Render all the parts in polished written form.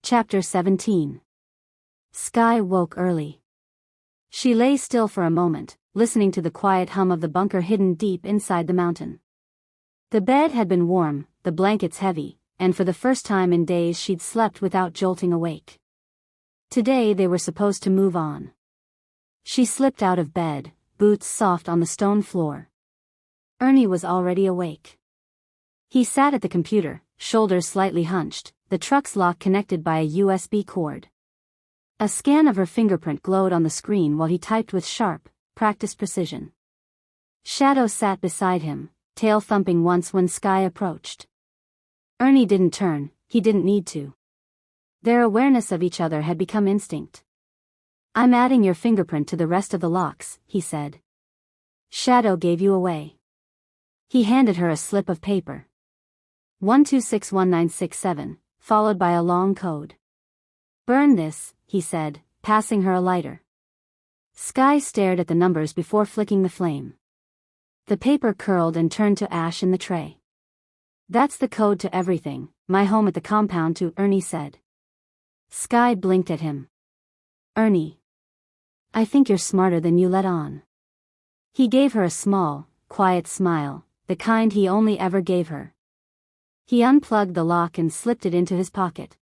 Chapter 17. Skye woke early. She lay still for a moment, listening to the quiet hum of the bunker hidden deep inside the mountain. The bed had been warm, the blankets heavy, and for the first time in days she'd slept without jolting awake. Today they were supposed to move on. She slipped out of bed, boots soft on the stone floor. Ernie was already awake. He sat at the computer, shoulders slightly hunched, the truck's lock connected by a USB cord. A scan of her fingerprint glowed on the screen while he typed with sharp, practiced precision. Shadow sat beside him, tail thumping once when Skye approached. Ernie didn't turn, he didn't need to. Their awareness of each other had become instinct. "I'm adding your fingerprint to the rest of the locks," he said. "Shadow gave you away." He handed her a slip of paper. 1261967, followed by a long code. "Burn this," he said, passing her a lighter. Skye stared at the numbers before flicking the flame. The paper curled and turned to ash in the tray. "That's the code to everything, my home at the compound too," Ernie said. Skye blinked at him. "Ernie. I think you're smarter than you let on." He gave her a small, quiet smile, the kind he only ever gave her. He unplugged the lock and slipped it into his pocket.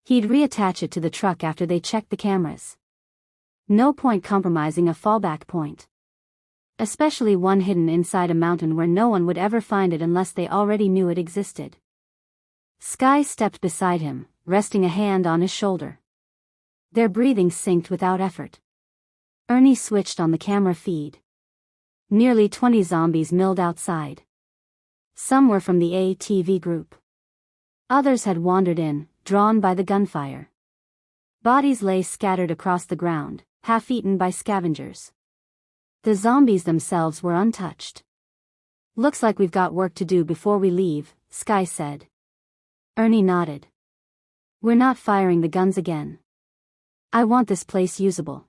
He'd reattach it to the truck after they checked the cameras. No point compromising a fallback point. Especially one hidden inside a mountain where no one would ever find it unless they already knew it existed. Skye stepped beside him, resting a hand on his shoulder. Their breathing synced without effort. Ernie switched on the camera feed. Nearly 20 zombies milled outside. Some were from the ATV group. Others had wandered in, drawn by the gunfire. Bodies lay scattered across the ground, half-eaten by scavengers. The zombies themselves were untouched. "Looks like we've got work to do before we leave," Skye said. Ernie nodded. "We're not firing the guns again. I want this place usable."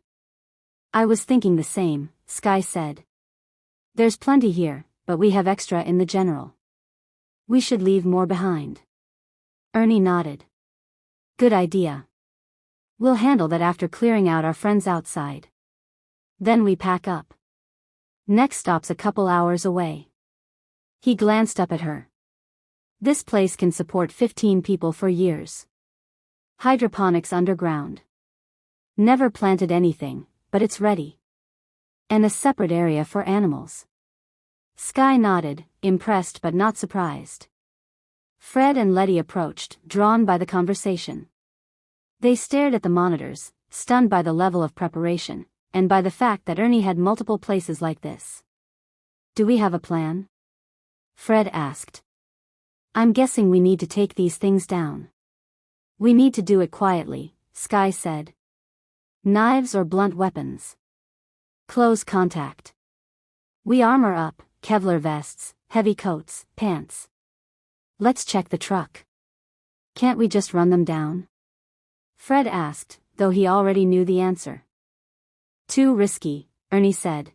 "I was thinking the same," Skye said. "There's plenty here, but we have extra in the general. We should leave more behind." Ernie nodded. "Good idea. We'll handle that after clearing out our friends outside. Then we pack up. Next stop's a couple hours away." He glanced up at her. "This place can support 15 people for years. Hydroponics underground. Never planted anything, but it's ready. And a separate area for animals." Skye nodded, impressed but not surprised. Fred and Letty approached, drawn by the conversation. They stared at the monitors, stunned by the level of preparation, and by the fact that Ernie had multiple places like this. "Do we have a plan?" Fred asked. "I'm guessing we need to take these things down." "We need to do it quietly," Skye said. "Knives or blunt weapons. Close contact. We armor up, Kevlar vests, heavy coats, pants. Let's check the truck." "Can't we just run them down?" Fred asked, though he already knew the answer. "Too risky," Ernie said.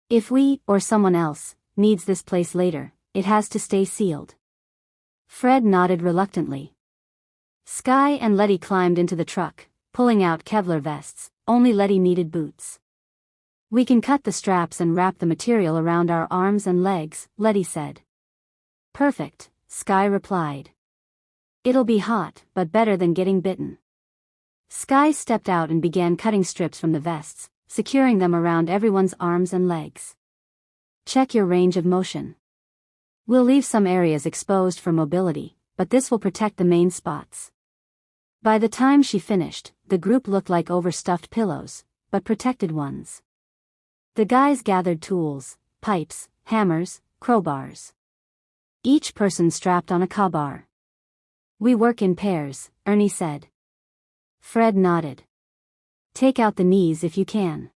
"If we, or someone else, needs this place later, it has to stay sealed." Fred nodded reluctantly. Skye and Letty climbed into the truck, pulling out Kevlar vests. Only Letty needed boots. "We can cut the straps and wrap the material around our arms and legs," Letty said. "Perfect," Skye replied. "It'll be hot, but better than getting bitten." Skye stepped out and began cutting strips from the vests, securing them around everyone's arms and legs. "Check your range of motion. We'll leave some areas exposed for mobility, but this will protect the main spots." By the time she finished, the group looked like overstuffed pillows, but protected ones. The guys gathered tools, pipes, hammers, crowbars. Each person strapped on a crowbar. "We work in pairs," Ernie said. Fred nodded. "Take out the knees if you can."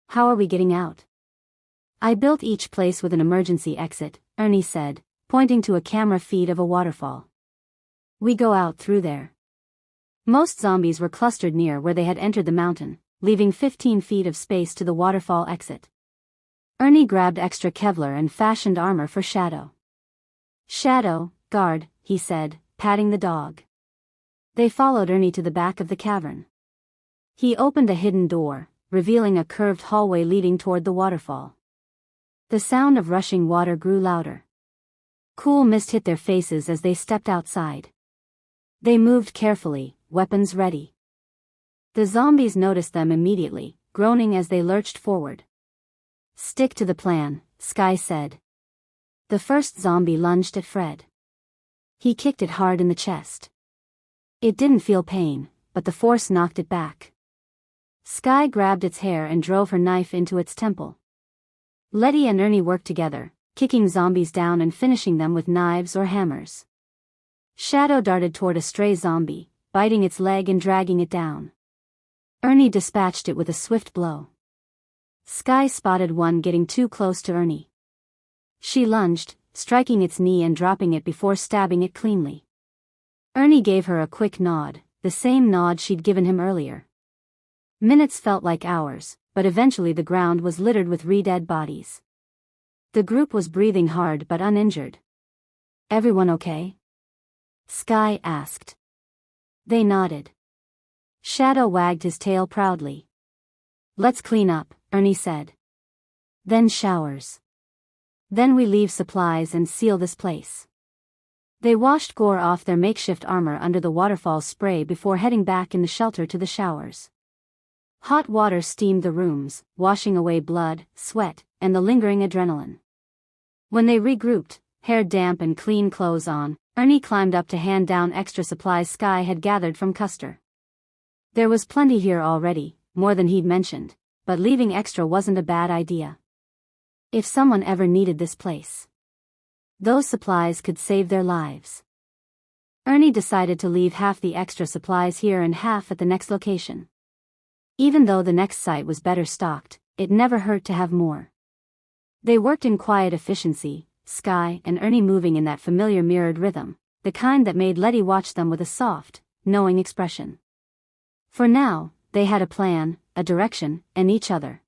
"How are we getting out?" "I built each place with an emergency exit," Ernie said, pointing to a camera feed of a waterfall. "We go out through there." Most zombies were clustered near where they had entered the mountain, leaving 15 feet of space to the waterfall exit. Ernie grabbed extra Kevlar and fashioned armor for Shadow. "Shadow, guard," he said, patting the dog. They followed Ernie to the back of the cavern. He opened a hidden door, revealing a curved hallway leading toward the waterfall. The sound of rushing water grew louder. Cool mist hit their faces as they stepped outside. They moved carefully, weapons ready. The zombies noticed them immediately, groaning as they lurched forward. "Stick to the plan," Skye said. The first zombie lunged at Fred. He kicked it hard in the chest. It didn't feel pain, but the force knocked it back. Skye grabbed its hair and drove her knife into its temple. Letty and Ernie worked together, kicking zombies down and finishing them with knives or hammers. Shadow darted toward a stray zombie, biting its leg and dragging it down. Ernie dispatched it with a swift blow. Skye spotted one getting too close to Ernie. She lunged, striking its knee and dropping it before stabbing it cleanly. Ernie gave her a quick nod, the same nod she'd given him earlier. Minutes felt like hours, but eventually the ground was littered with re-dead bodies. The group was breathing hard but uninjured. "Everyone okay?" Skye asked. They nodded. Shadow wagged his tail proudly. "Let's clean up," Ernie said. "Then showers. Then we leave supplies and seal this place." They washed gore off their makeshift armor under the waterfall spray before heading back in the shelter to the showers. Hot water steamed the rooms, washing away blood, sweat, and the lingering adrenaline. When they regrouped, hair damp and clean clothes on, Ernie climbed up to hand down extra supplies Skye had gathered from Custer. There was plenty here already, more than he'd mentioned, but leaving extra wasn't a bad idea. If someone ever needed this place, those supplies could save their lives. Ernie decided to leave half the extra supplies here and half at the next location. Even though the next site was better stocked, it never hurt to have more. They worked in quiet efficiency, Skye and Ernie moving in that familiar mirrored rhythm, the kind that made Letty watch them with a soft, knowing expression. For now, they had a plan, a direction, and each other.